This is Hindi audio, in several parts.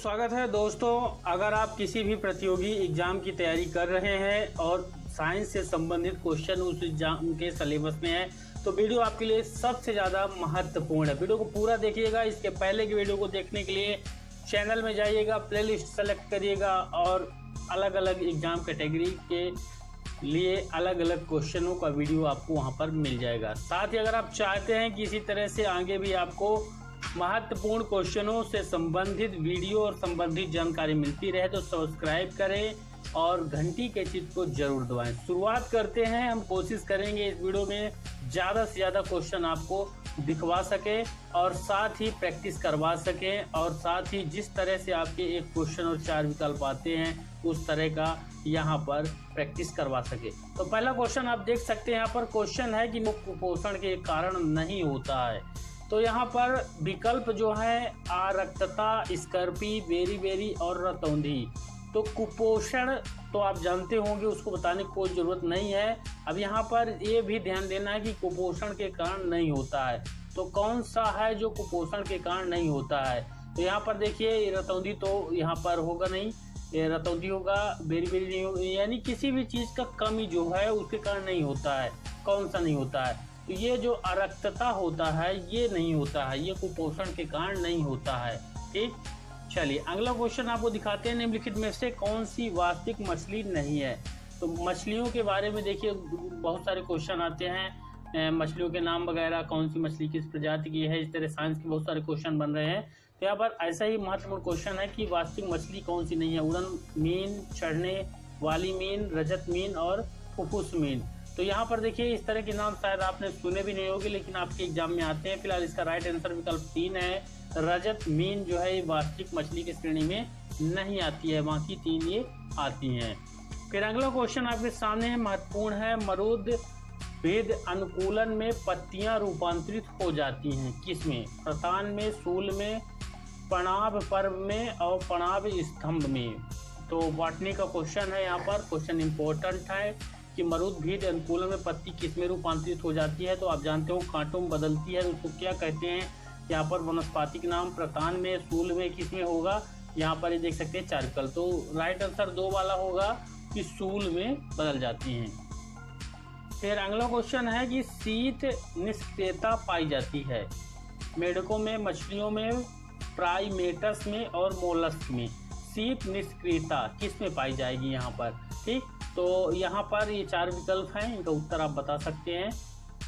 स्वागत है दोस्तों। अगर आप किसी भी प्रतियोगी एग्जाम की तैयारी कर रहे हैं और साइंस से संबंधित क्वेश्चन उस एग्जाम के सिलेबस में है तो वीडियो आपके लिए सबसे ज़्यादा महत्वपूर्ण है। वीडियो को पूरा देखिएगा। इसके पहले की वीडियो को देखने के लिए चैनल में जाइएगा, प्लेलिस्ट सेलेक्ट करिएगा और अलग अलग एग्जाम कैटेगरी के लिए अलग अलग क्वेश्चनों का वीडियो आपको वहाँ पर मिल जाएगा। साथ ही अगर आप चाहते हैं कि इसी तरह से आगे भी आपको महत्वपूर्ण क्वेश्चनों से संबंधित वीडियो और संबंधित जानकारी मिलती रहे तो सब्सक्राइब करें और घंटी के चिन्ह को जरूर दबाएं। शुरुआत करते हैं। हम कोशिश करेंगे इस वीडियो में ज़्यादा से ज़्यादा क्वेश्चन आपको दिखवा सके और साथ ही प्रैक्टिस करवा सके और साथ ही जिस तरह से आपके एक क्वेश्चन और 4 विकल्प आते हैं उस तरह का यहाँ पर प्रैक्टिस करवा सके। तो पहला क्वेश्चन आप देख सकते हैं। यहाँ पर क्वेश्चन है कि कुपोषण के कारण नहीं होता है। तो यहाँ पर विकल्प जो है आरक्तता, स्कर्वी, बेरी और रतौंधी। तो कुपोषण तो आप जानते होंगे, उसको बताने की कोई ज़रूरत नहीं है। अब यहाँ पर ये भी ध्यान देना है कि कुपोषण के कारण नहीं होता है। तो कौन सा है जो कुपोषण के कारण नहीं होता है? तो यहाँ पर देखिए रतौंधी तो यहाँ पर होगा नहीं, ये रतौंधी होगा, बेरी नहीं होगा, यानी किसी भी चीज़ का कमी जो है उसके कारण नहीं होता है। कौन सा नहीं होता है? तो ये जो अरक्तता होता है ये नहीं होता है, ये कुपोषण के कारण नहीं होता है। ठीक, चलिए अगला क्वेश्चन आपको दिखाते हैं। निम्नलिखित में से कौन सी वास्तविक मछली नहीं है? तो मछलियों के बारे में देखिए बहुत सारे क्वेश्चन आते हैं, मछलियों के नाम वगैरह, कौन सी मछली किस प्रजाति की है, इस तरह साइंस के बहुत सारे क्वेश्चन बन रहे हैं। तो यहाँ पर ऐसा ही महत्वपूर्ण क्वेश्चन है कि वास्तविक मछली कौन सी नहीं है? उड़न मीन, चढ़ने वाली मीन, रजत मीन और फुफ्फुस मीन। तो यहाँ पर देखिए इस तरह के नाम शायद आपने सुने भी नहीं होंगे लेकिन आपके एग्जाम में आते हैं। फिलहाल इसका राइट आंसर विकल्प 3 है। रजत मीन जो है वास्तविक मछली की श्रेणी में नहीं आती है, बाकी 3 ये आती हैं। फिर अगला क्वेश्चन आपके सामने महत्वपूर्ण है। मरुद भेद अनुकूलन में पत्तियां रूपांतरित हो जाती हैं किसमें? प्रतान में, सूल में, पणाभ पर्व में और पणाभ स्तंभ में। तो बॉटनी का क्वेश्चन है। यहाँ पर क्वेश्चन इंपॉर्टेंट है कि मरुद भेद अनुकूलन में पत्ती किसमें रूपांतरित हो जाती है? तो आप जानते हो कांटों में बदलती है, उसको क्या कहते हैं? यहाँ पर वनस्पतिक नाम प्रतान में, सूल में, किसमें होगा? यहाँ पर ये देख सकते हैं 4 विकल्प। तो राइट आंसर 2 वाला होगा कि सूल में बदल जाती हैं। फिर अगला क्वेश्चन है कि शीत निष्क्रियता पाई जाती है मेढकों में, मछलियों में, प्राइमेटस में और मोलस्क में। शीत निष्क्रियता किस में पाई जाएगी यहाँ पर? ठीक, तो यहाँ पर ये 4 विकल्प हैं, इनका उत्तर आप बता सकते हैं।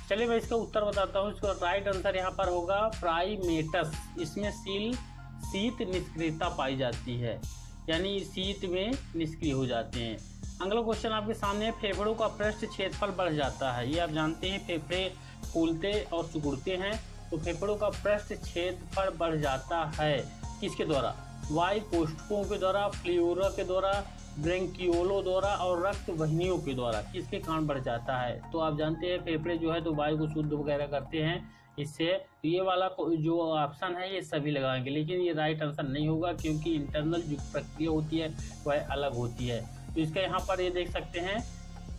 चलिए मैं इसका उत्तर बताता हूँ। इसका राइट आंसर यहाँ पर होगा प्राइमेटस। इसमें शीत निष्क्रियता पाई जाती है, यानी शीत में निष्क्रिय हो जाते हैं। अगला क्वेश्चन आपके सामने है। फेफड़ों का पृष्ठ क्षेत्रफल बढ़ जाता है। ये आप जानते हैं, फेफड़े फूलते और सिकुड़ते हैं। तो फेफड़ों का पृष्ठ क्षेत्रफल बढ़ जाता है किसके द्वारा? वायु कोष्ठकों के द्वारा, फ्लूरा के द्वारा, ब्रेंकियोलो द्वारा और रक्त वाहिनियों के द्वारा। किसके कारण बढ़ जाता है? तो आप जानते हैं फेफड़े जो है तो वायु को शुद्ध वगैरह करते हैं इससे। ये वाला जो ऑप्शन है ये सभी लगाएंगे, लेकिन ये राइट आंसर नहीं होगा क्योंकि इंटरनल जो प्रक्रिया होती है वह अलग होती है। तो इसका यहाँ पर ये देख सकते हैं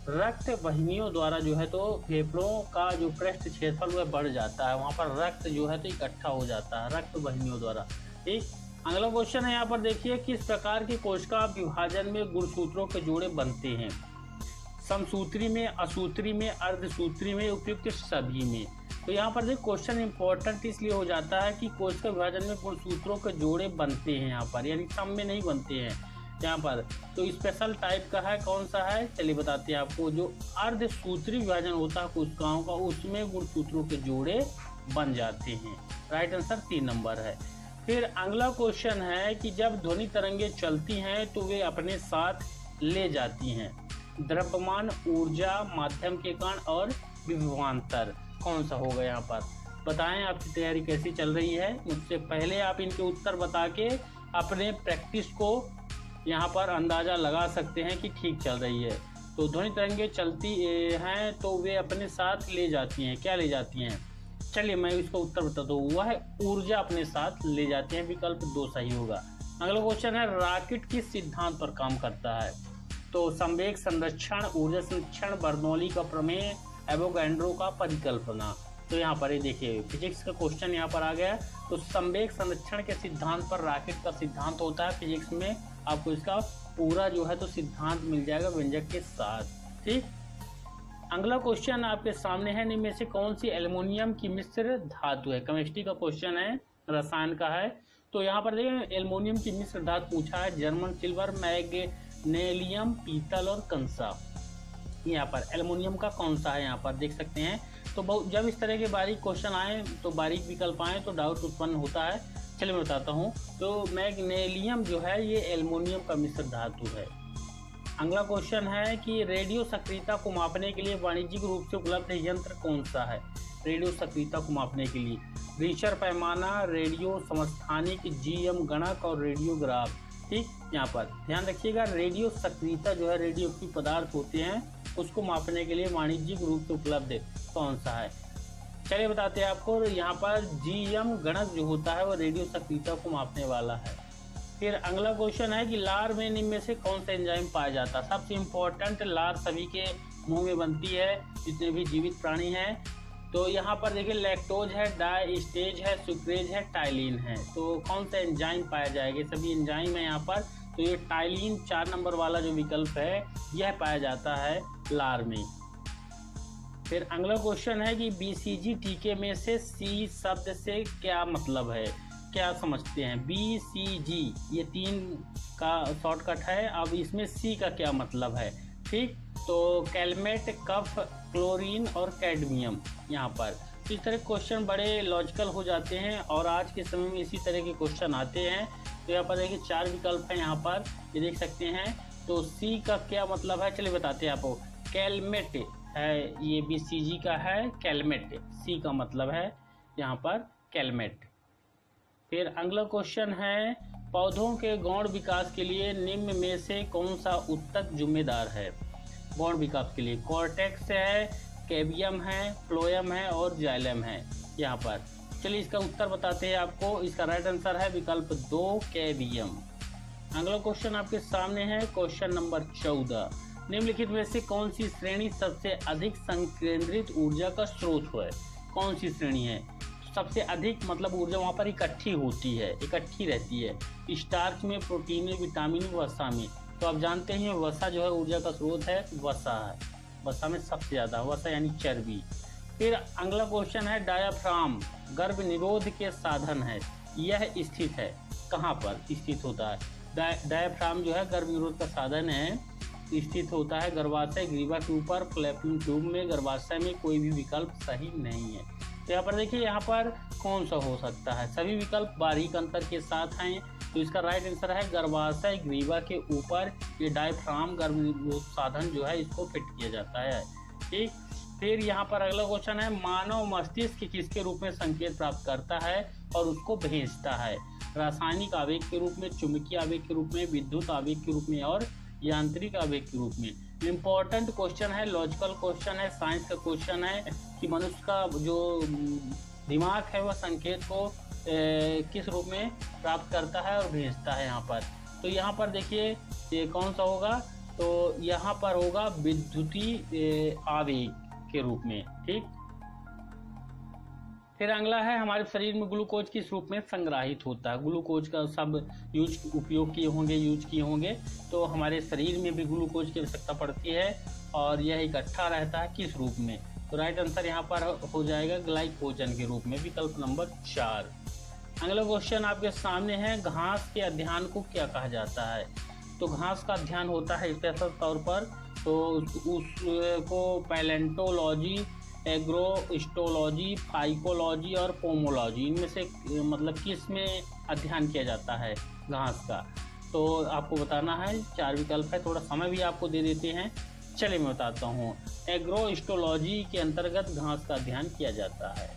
रक्त वाहिनियों द्वारा जो है तो फेफड़ों का जो पृष्ठ क्षेत्रफल वह बढ़ जाता है, वहाँ पर रक्त जो है तो इकट्ठा हो जाता है रक्त वाहिनियों द्वारा। ठीक, अगला क्वेश्चन है। यहाँ पर देखिए किस प्रकार की कोशिका विभाजन में गुणसूत्रों के जोड़े बनते हैं? समसूत्री में, असूत्री में, अर्धसूत्री में, उपयुक्त सभी में। तो यहाँ पर देखिए क्वेश्चन इंपॉर्टेंट इसलिए हो जाता है कि कोशिका विभाजन में गुणसूत्रों के जोड़े बनते हैं यहाँ पर, यानी सम में नहीं बनते हैं यहाँ पर। तो स्पेशल टाइप का है, कौन सा है चलिए बताते हैं आपको। जो अर्धसूत्री विभाजन होता है कोशिकाओं का उसमें गुणसूत्रों के जोड़े बन जाते हैं। राइट आंसर 3 नंबर है। फिर अगला क्वेश्चन है कि जब ध्वनि तरंगे चलती हैं तो वे अपने साथ ले जाती हैं द्रव्यमान, ऊर्जा, माध्यम के कण और विभवांतर। कौन सा होगा यहाँ पर? बताएं आपकी तैयारी कैसी चल रही है। मुझसे पहले आप इनके उत्तर बता के अपने प्रैक्टिस को यहाँ पर अंदाज़ा लगा सकते हैं कि ठीक चल रही है। तो ध्वनि तरंगे चलती हैं तो वे अपने साथ ले जाती हैं, क्या ले जाती हैं? चलिए मैं इसका उत्तर बताता हूँ, वह ऊर्जा अपने साथ ले जाते हैं। विकल्प 2 सही होगा। अगला क्वेश्चन है रॉकेट किस सिद्धांत पर काम करता है? तो संवेग संरक्षण, ऊर्जा संरक्षण, बर्नौली का प्रमेय, एवोगैड्रो का परिकल्पना। तो यहाँ पर ये देखिए फिजिक्स का क्वेश्चन यहाँ पर आ गया। तो संवेग संरक्षण के सिद्धांत पर रॉकेट का सिद्धांत होता है फिजिक्स में, आपको इसका पूरा जो है तो सिद्धांत मिल जाएगा व्यंजक के साथ। ठीक, अगला क्वेश्चन आपके सामने है, इनमें से कौन सी एल्युमिनियम की मिश्र धातु है? केमिस्ट्री का क्वेश्चन है, रसायन का है। तो यहाँ पर देखिए एल्युमिनियम की मिश्र धातु पूछा है, जर्मन सिल्वर, मैग्नीशियम, पीतल और कंसा। यहाँ पर एल्युमिनियम का कौन सा है यहाँ पर देख सकते हैं। तो जब इस तरह के बारीक क्वेश्चन आए तो बारीक विकल्प आए तो डाउट उत्पन्न होता है। चलिए मैं बताता हूँ। तो मैग्नीशियम जो है ये एल्युमिनियम का मिश्र धातु है। अगला क्वेश्चन है कि रेडियो सक्रियता को मापने के लिए वाणिज्यिक रूप से उपलब्ध यंत्र कौन सा है? रेडियो सक्रियता को मापने के लिए रिचर पैमाना, रेडियो समस्थानिक, GM गणक और रेडियोग्राफ। ठीक, यहाँ पर ध्यान रखिएगा, रेडियो सक्रियता जो है रेडियो एक्टिव पदार्थ होते हैं उसको मापने के लिए वाणिज्यिक रूप से उपलब्ध कौन सा है? चलिए बताते हैं आपको। यहाँ पर GM गणक जो होता है वो रेडियो सक्रियता को मापने वाला है। फिर अगला क्वेश्चन है कि लार में इनमें से कौन सा एंजाइम पाया जाता है? सबसे इम्पोर्टेंट, लार सभी के मुंह में बनती है जितने भी जीवित प्राणी हैं। तो यहाँ पर देखिए लैक्टोज है, डाइस्टेज है, सुक्रेज है, टाइलिन है। तो कौन सा एंजाइम पाया जाएगा? सभी एंजाइम है यहाँ पर। तो ये टाइलिन 4 नंबर वाला जो विकल्प है यह पाया जाता है लार में। फिर अगला क्वेश्चन है कि BCG टीके में से C शब्द से क्या मतलब है? क्या समझते हैं? BCG ये 3 का शॉर्टकट है। अब इसमें C का क्या मतलब है? ठीक, तो कैलमेट, कफ, क्लोरीन और कैडमियम। यहाँ पर तो इस तरह क्वेश्चन बड़े लॉजिकल हो जाते हैं और आज के समय में इसी तरह के क्वेश्चन आते हैं। तो यहाँ पर देखिए 4 विकल्प हैं यहाँ पर, ये देख सकते हैं। तो C का क्या मतलब है चलिए बताते हैं आपको। कैलमेट है, ये BCG का है कैलमेट, C का मतलब है यहाँ पर कैलमेट। फिर अगला क्वेश्चन है, पौधों के गौण विकास के लिए निम्न में से कौन सा ऊतक जिम्मेदार है? गौण विकास के लिए कॉर्टेक्स है, कैबियम है, फ्लोएम है और जाइलम है यहाँ पर। चलिए इसका उत्तर बताते हैं आपको। इसका राइट आंसर है विकल्प 2 कैबियम। अगला क्वेश्चन आपके सामने है, क्वेश्चन नंबर 14। निम्नलिखित में से कौन सी श्रेणी सबसे अधिक संकेंद्रित ऊर्जा का स्रोत है? कौन सी श्रेणी है? सबसे अधिक मतलब ऊर्जा वहाँ पर इकट्ठी होती है, इकट्ठी रहती है। स्टार्च में, प्रोटीन में, विटामिन में, वसा में। तो आप जानते हैं वसा जो है ऊर्जा का स्रोत है, वसा है। वसा में सबसे ज़्यादा वसा यानी चर्बी। फिर अगला क्वेश्चन है, डायाफ्राम गर्भ निरोध के साधन है, यह स्थित है कहाँ पर स्थित होता है? डायाफ्राम जो है गर्भ निरोध का साधन है, स्थित होता है गर्भाशय ग्रीवा के ऊपर, फ्लैपिंग ट्यूब में, गर्भाशय में। कोई भी विकल्प सही नहीं है। तो यहाँ पर देखिए यहाँ पर कौन सा हो सकता है? सभी विकल्प बारीक अंतर के साथ हैं। तो इसका राइट आंसर है गर्भाशय ग्रीवा के ऊपर ये डायफ्राम गर्भ निरोध साधन जो है इसको फिट किया जाता है। ठीक, फिर यहाँ पर अगला क्वेश्चन है, मानव मस्तिष्क किसके रूप में संकेत प्राप्त करता है और उसको भेजता है? रासायनिक आवेग के रूप में, चुंबकीय आवेग के रूप में, विद्युत आवेग के रूप में और यांत्रिक आवेग के रूप में। इम्पोर्टेंट क्वेश्चन है, लॉजिकल क्वेश्चन है, साइंस का क्वेश्चन है कि मनुष्य का जो दिमाग है वह संकेत को किस रूप में प्राप्त करता है और भेजता है यहाँ पर। तो यहाँ पर देखिए ये कौन सा होगा? तो यहाँ पर होगा विद्युतीय आवेग के रूप में। ठीक, फिर अगला है, हमारे शरीर में ग्लूकोज किस रूप में संग्रहित होता है? ग्लूकोज का सब उपयोग किए होंगे। तो हमारे शरीर में भी ग्लूकोज की आवश्यकता पड़ती है और यह इकट्ठा रहता है किस रूप में? तो राइट आंसर यहाँ पर हो जाएगा ग्लाइकोजन के रूप में, विकल्प नंबर 4। अगला क्वेश्चन आपके सामने है, घास के अध्ययन को क्या कहा जाता है? तो घास का अध्ययन होता है स्पेशल तौर पर, तो उसको पैलेंटोलॉजी, एग्रोस्टोलॉजी, फाइकोलॉजी और पोमोलॉजी, इनमें से मतलब किस में अध्ययन किया जाता है घास का? तो आपको बताना है। 4 विकल्प है, थोड़ा समय भी आपको दे देते हैं। चलिए मैं बताता हूँ। एग्रोस्टोलॉजी के अंतर्गत घास का अध्ययन किया जाता है।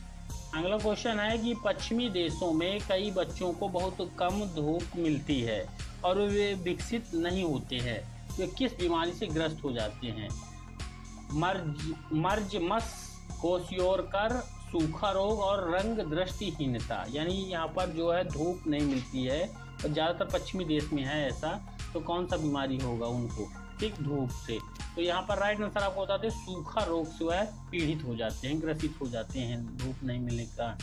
अगला क्वेश्चन है कि पश्चिमी देशों में कई बच्चों को बहुत कम धूप मिलती है और वे विकसित नहीं होते हैं, वे किस बीमारी से ग्रस्त हो जाते हैं? मर्जमस, कोशियोरकर, सूखा रोग और रंग दृष्टिहीनता। यानी यहाँ पर जो है धूप नहीं मिलती है और ज़्यादातर पश्चिमी देश में है ऐसा। तो कौन सा बीमारी होगा उनको? ठीक, धूप से। तो यहाँ पर राइट आंसर आपको बताते हैं सूखा रोग से वह पीड़ित हो जाते हैं, ग्रसित हो जाते हैं धूप नहीं मिलने का।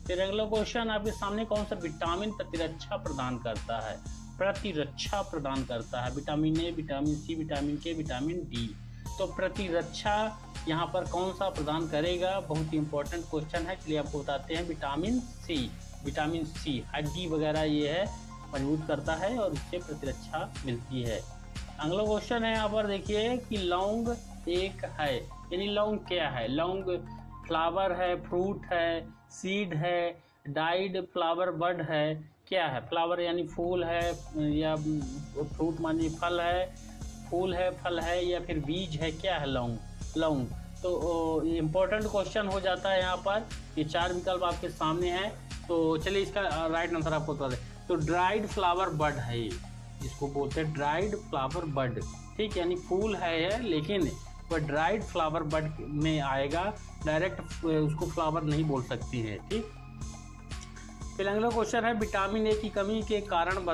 फिर अगला क्वेश्चन आपके सामने, कौन सा विटामिन प्रतिरक्षा प्रदान करता है? प्रतिरक्षा प्रदान करता है, vitamin A, vitamin C, vitamin K, vitamin D. तो प्रतिरक्षा यहाँ पर कौन सा प्रदान करेगा? बहुत ही इंपॉर्टेंट क्वेश्चन है, चलिए आपको बताते हैं। विटामिन सी, विटामिन सी हड्डी वगैरह ये है मजबूत करता है और उससे प्रतिरक्षा मिलती है। अगला क्वेश्चन है यहाँ पर देखिए कि लौंग एक है, यानी लौंग क्या है? लौंग फ्लावर है, फ्रूट है, सीड है, डाइड फ्लावर बड है, क्या है? फ्लावर यानी फूल है, या फ्रूट मानी फल है, फूल है, फल है, या फिर बीज है, क्या है? लौंग। लौंग तो इम्पोर्टेंट क्वेश्चन हो जाता है यहाँ पर। ये 4 विकल्प आपके सामने हैं, तो चलिए इसका राइट आंसर आपको बता दें। तो ड्राइड फ्लावर बड है ये, इसको बोलते हैं ड्राइड फ्लावर बड, ठीक, यानी फूल है लेकिन वह ड्राइड फ्लावर बड में आएगा, डायरेक्ट उसको फ्लावर नहीं बोल सकती है, ठीक। फिर अगला क्वेश्चन है, विटामिन ए की कमी के कारण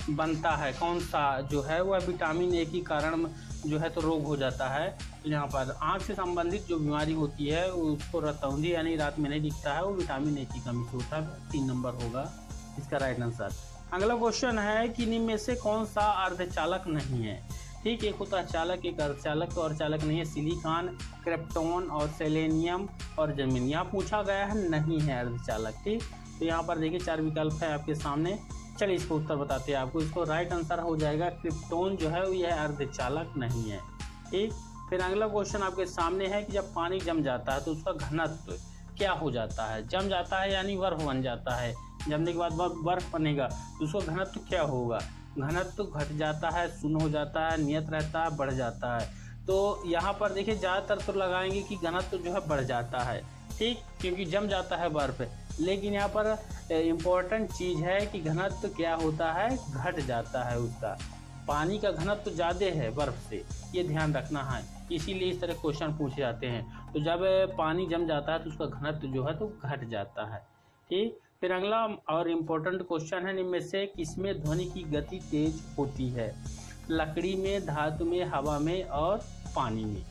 बनता है कौन सा जो है वह विटामिन ए की कारण जो है तो रोग हो जाता है। तो यहाँ पर आँख से संबंधित जो बीमारी होती है उसको रतौंधी यानी रात में नहीं दिखता है, वो विटामिन ए की कमी से होता है। 3 नंबर होगा इसका राइट आंसर। अगला क्वेश्चन है कि निम्न में से कौन सा अर्धचालक नहीं है? ठीक, एक होता है चालक, एक अर्धचालक, तो अर्धचालक नहीं है सिलिकॉन, क्रिप्टोन और सेलेनियम और जमीन। यहाँ पूछा गया है नहीं है अर्धचालक, ठीक। तो यहाँ पर देखिए 4 विकल्प है आपके सामने, चलिए इसको उत्तर बताते हैं आपको। इसको राइट आंसर हो जाएगा क्रिप्टोन जो है यह अर्धचालक नहीं है, ठीक। फिर अगला क्वेश्चन आपके सामने है कि जब पानी जम जाता है तो उसका घनत्व क्या हो जाता है? जम जाता है यानी बर्फ बन जाता है, जमने के बाद बर्फ बनेगा तो उसका घनत्व क्या होगा? घनत्व घट जाता है, शून्य हो जाता है, नियत रहता है, बढ़ जाता है। तो यहाँ पर देखिए ज़्यादातर तो लगाएंगे कि घनत्व जो है बढ़ जाता है, ठीक, क्योंकि जम जाता है बर्फ। लेकिन यहाँ पर इम्पोर्टेंट चीज़ है कि घनत्व क्या होता है? घट जाता है उसका। पानी का घनत्व ज़्यादा है बर्फ से, ये ध्यान रखना है, इसीलिए इस तरह क्वेश्चन पूछे जाते हैं। तो जब पानी जम जाता है तो उसका घनत्व जो है तो घट जाता है, ठीक। फिर अगला और इम्पोर्टेंट क्वेश्चन है, इनमें से किसमें ध्वनि की गति तेज होती है? लकड़ी में, धातु में, हवा में और पानी में।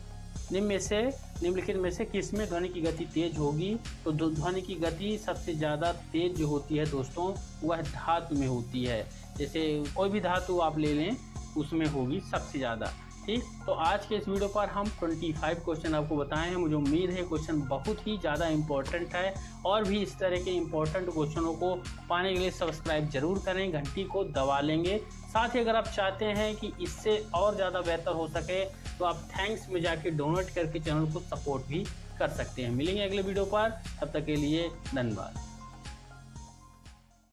निम्नलिखित में से किसमें ध्वनि की गति तेज होगी? तो ध्वनि की गति सबसे ज़्यादा तेज जो होती है दोस्तों वह धातु में होती है। जैसे कोई भी धातु आप ले लें उसमें होगी सबसे ज़्यादा, ठीक। तो आज के इस वीडियो पर हम 25 क्वेश्चन आपको बताए हैं। मुझे उम्मीद है क्वेश्चन बहुत ही ज़्यादा इम्पोर्टेंट है, और भी इस तरह के इम्पोर्टेंट क्वेश्चनों को पाने के लिए सब्सक्राइब जरूर करें, घंटी को दबा लेंगे। साथ ही अगर आप चाहते हैं कि इससे और ज़्यादा बेहतर हो सके तो आप थैंक्स में जाके डोनेट करके चैनल को सपोर्ट भी कर सकते हैं। मिलेंगे अगले वीडियो पर, तब तक के लिए धन्यवाद।